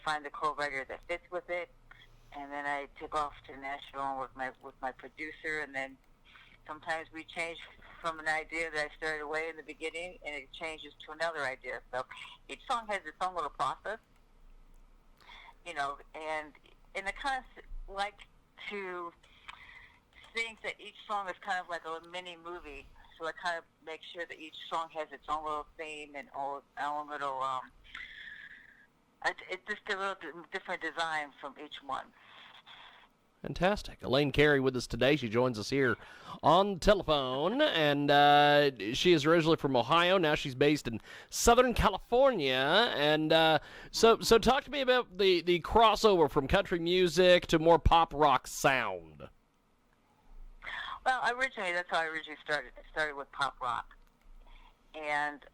find the co-writer that fits with it, and then I take off to Nashville with my producer, and then sometimes we change from an idea that I started away in the beginning, and it changes to another idea. So each song has its own little process, and I kind of like to think that each song is kind of like a mini movie. So I kind of make sure that each song has its own little theme and own little, it's just a little different design from each one. Fantastic. Eileen Carey with us today. She joins us here on the telephone, and she is originally from Ohio. Now she's based in Southern California. And so talk to me about the crossover from country music to more pop rock sound. Well, that's how I originally started. I started with pop rock. And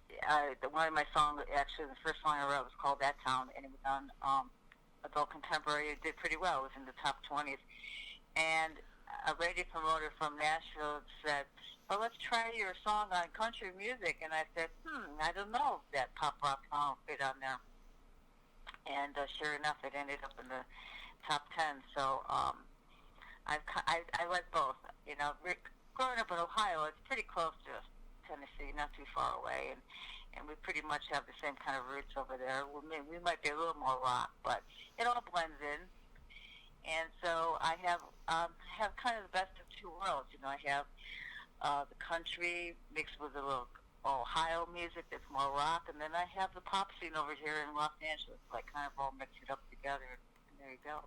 one of my songs, actually the first song I wrote was called That Town, and it was on adult contemporary. It did pretty well. It was in the top 20s. And a radio promoter from Nashville said, well, let's try your song on country music. And I said, I don't know if that pop rock song fit on there. And sure enough, it ended up in the top 10. So I like both. Growing up in Ohio, it's pretty close to Tennessee, not too far away. And we pretty much have the same kind of roots over there. We might be a little more rock, but it all blends in. And so I have kind of the best of two worlds. I have the country mixed with a little Ohio music that's more rock, and then I have the pop scene over here in Los Angeles. I kind of all mix it up together, and there you go.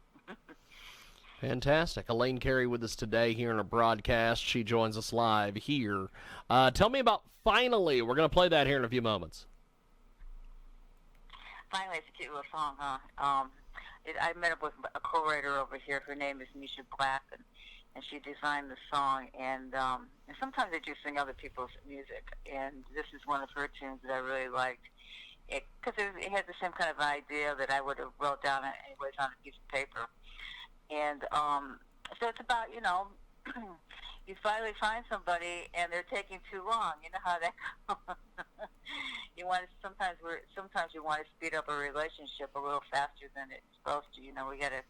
Fantastic. Eileen Carey with us today here in a broadcast. She joins us live here. Tell me about Finally. We're going to play that here in a few moments. Finally, it's a cute little song, huh? I met up with a co-writer over here. Her name is Misha Black, and she designed the song. And sometimes I do sing other people's music, and this is one of her tunes that I really liked. Because it had the same kind of idea that I would have wrote down anyways on a piece of paper. And so it's about, you finally find somebody and they're taking too long. You know how that goes. Sometimes you want to speed up a relationship a little faster than it's supposed to. We got to,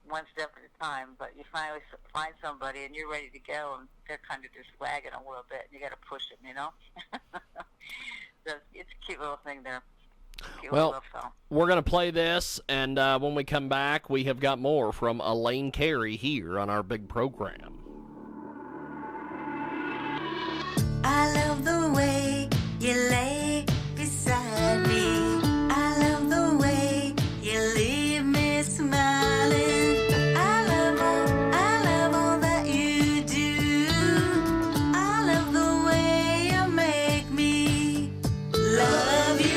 one step at a time. But you finally find somebody and you're ready to go, and they're kind of just lagging a little bit, and you got to push them. So it's a cute little thing there. Well, we're going to play this, and when we come back, we have got more from Eileen Carey here on our big program. I love the way you lay beside me. I love the way you leave me smiling. I love all that you do. I love the way you make me love you.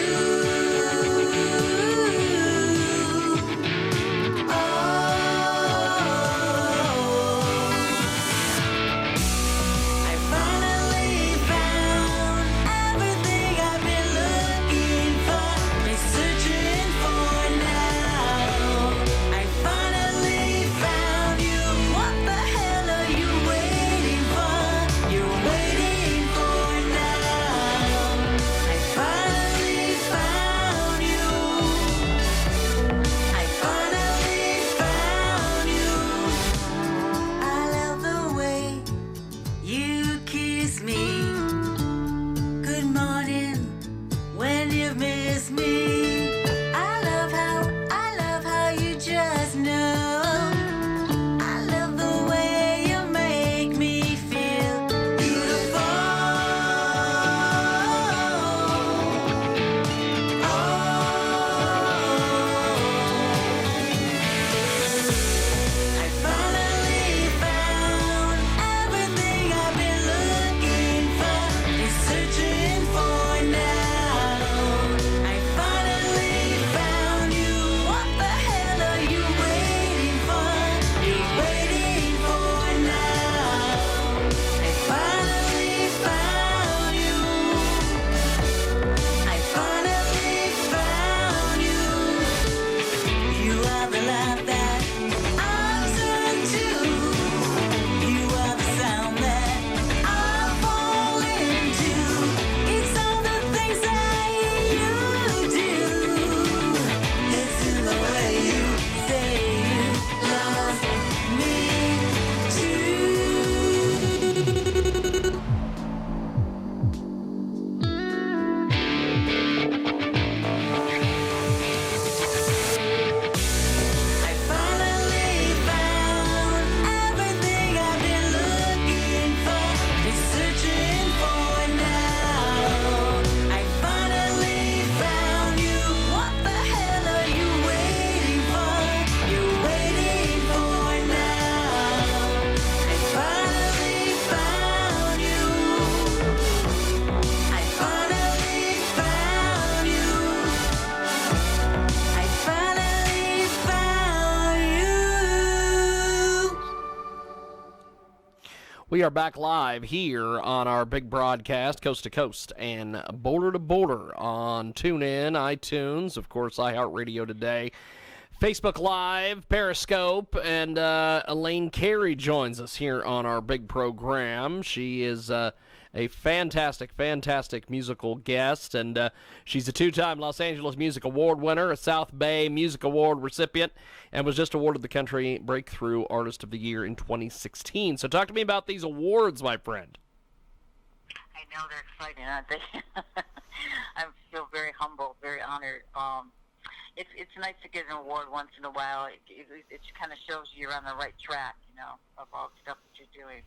We are back live here on our big broadcast, coast to coast and border to border on TuneIn, iTunes, of course, iHeartRadio today, Facebook Live, Periscope, and Eileen Carey joins us here on our big program. She is a fantastic musical guest, and she's a two-time Los Angeles Music Award winner, a South Bay Music Award recipient, and was just awarded the Country Breakthrough Artist of the Year in 2016. So talk to me about these awards, my friend. I know, they're exciting, aren't they? I feel very humble, very honored. It's nice to get an award once in a while. It kind of shows you're on the right track, of all the stuff that you're doing.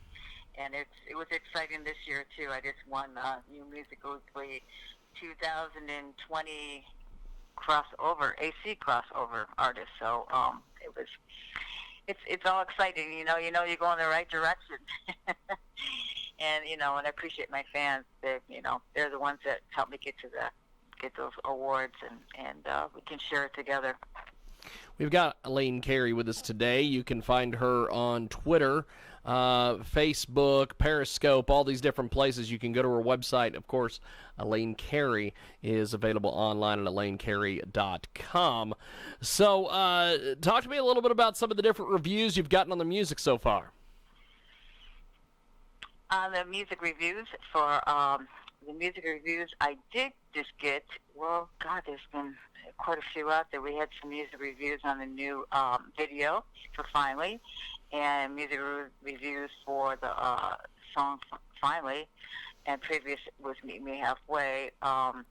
And it was exciting this year, too. I just won New Music Weekly 2020 AC crossover artist. So it's all exciting. You know you go in the right direction. And and I appreciate my fans. They're the ones that help me get those awards, and we can share it together. We've got Eileen Carey with us today. You can find her on Twitter, Facebook, Periscope, all these different places. You can go to her website. Of course, Eileen Carey is available online at EileenCarey.com. So talk to me a little bit about some of the different reviews you've gotten on the music so far. On the music reviews, I did just get, there's been quite a few out there. We had some music reviews on the new video for Finally, and music reviews for the song Finally, and previous was Meet Me Halfway. I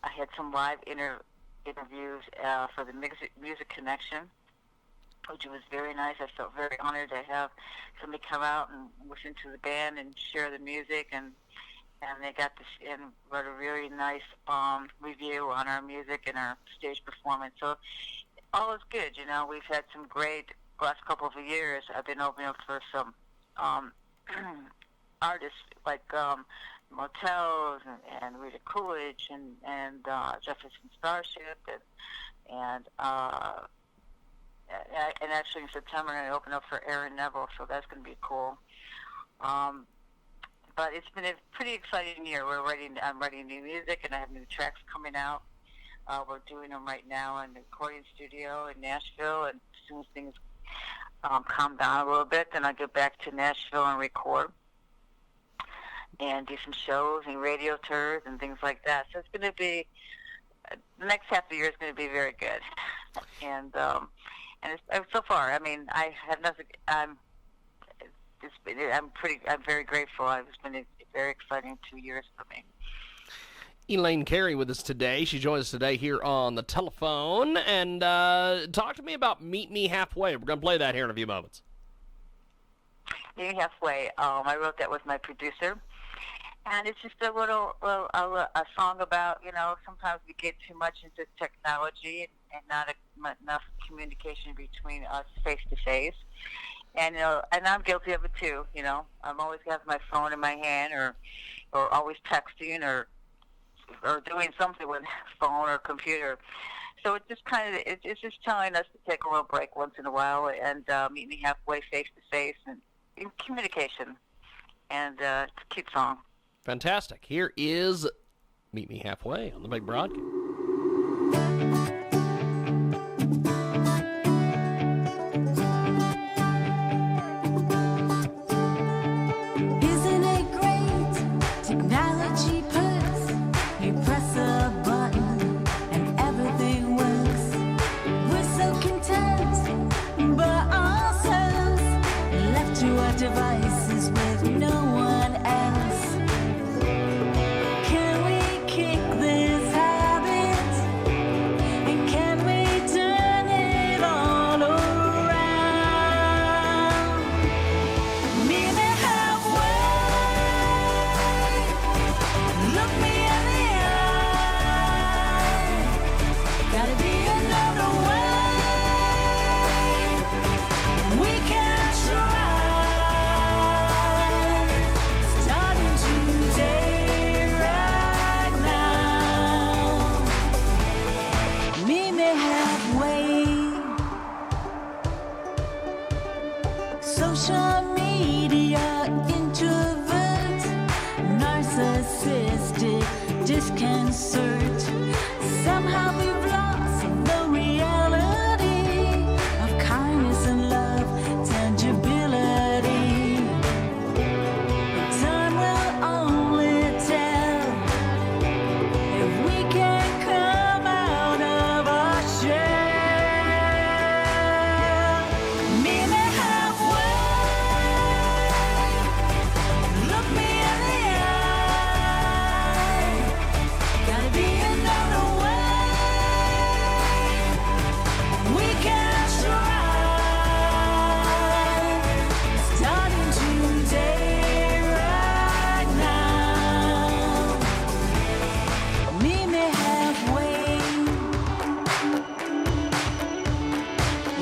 had some live interviews for the Music Connection, which was very nice. I felt very honored to have somebody come out and listen to the band and share the music, and they got this and wrote a really nice review on our music and our stage performance. So all is good. We've had some great last couple of years. I've been opening up for some artists like Motels and Rita Coolidge and Jefferson Starship and actually in September I opened up for Aaron Neville, so that's going to be cool. But it's been a pretty exciting year. I'm writing new music, and I have new tracks coming out. We're doing them right now in the recording studio in Nashville, and as soon as things calm down a little bit, then I'll get back to Nashville and record and do some shows and radio tours and things like that. So it's going to be, the next half of the year is going to be very good. And so far, I have nothing. I'm very grateful. It's been a very exciting 2 years for me. Eileen Carey with us today. She joins us today here on the telephone. And talk to me about Meet Me Halfway. We're going to play that here in a few moments. Meet Me Halfway. I wrote that with my producer. And it's just a song about, sometimes we get too much into technology and not enough communication between us face to face. And and I'm guilty of it too. I'm always got my phone in my hand, or always texting, or doing something with phone or computer. So it's just it's just telling us to take a little break once in a while and meet me halfway, face to face, and in communication. And it's a cute song. Fantastic. Here is Meet Me Halfway on the big broadcast. Devices with no one else. Can we kick this habit? And can we turn it all around? Meet me halfway. Look me in the eye. Gotta be another way. We can try. Social media, search. Somehow we've lost the reality of kindness and love, tangibility. Time will only tell if we can come out of our shell. Meet me halfway. Look me in the eye. Gotta be another way. We can try. Starting today, right now. Meet me halfway.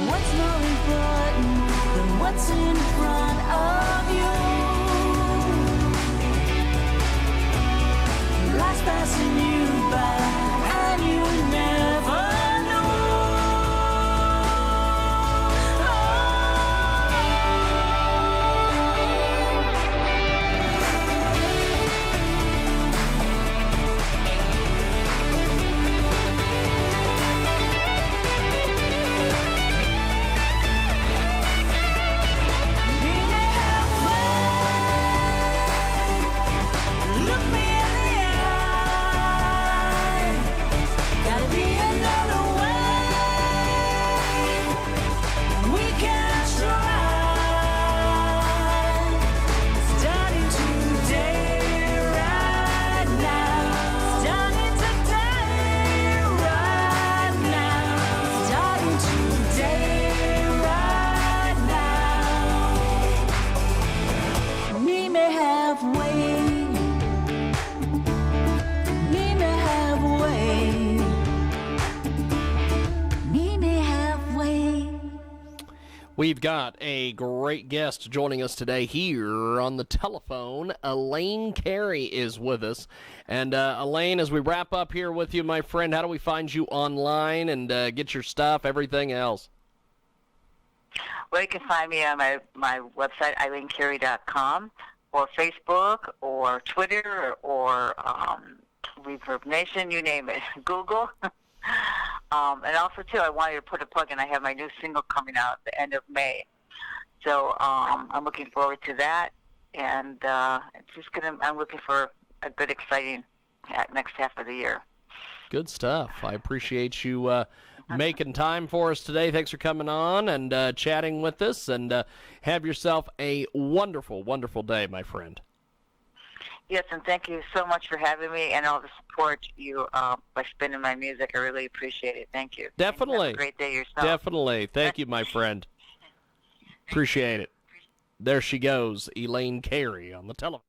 What's more important than what's in front of you? Life's passing you by, and you never know. Meet me halfway. Look me in the eye. Gotta be another way. We can try. Starting today, right now. Starting today, right now. Starting today, right now. Meet me halfway. Meet me halfway. Meet me halfway. We've got a great guest joining us today here on the telephone. Eileen Carey is with us. And Eileen, as we wrap up here with you, my friend, how do we find you online and get your stuff, everything else? Well, you can find me on my website, eileencarey.com, or Facebook, or Twitter, or Reverb Nation, you name it, Google. And also, too, I wanted to put a plug in. I have my new single coming out at the end of May. So I'm looking forward to that. And I'm looking for a good, exciting next half of the year. Good stuff. I appreciate you making time for us today. Thanks for coming on and chatting with us. And have yourself a wonderful, wonderful day, my friend. Yes, and thank you so much for having me and all the support you by spinning my music. I really appreciate it. Thank you. Definitely. And have a great day yourself. Definitely. Thank you, my friend. Appreciate it. There she goes, Eileen Carey on the telephone.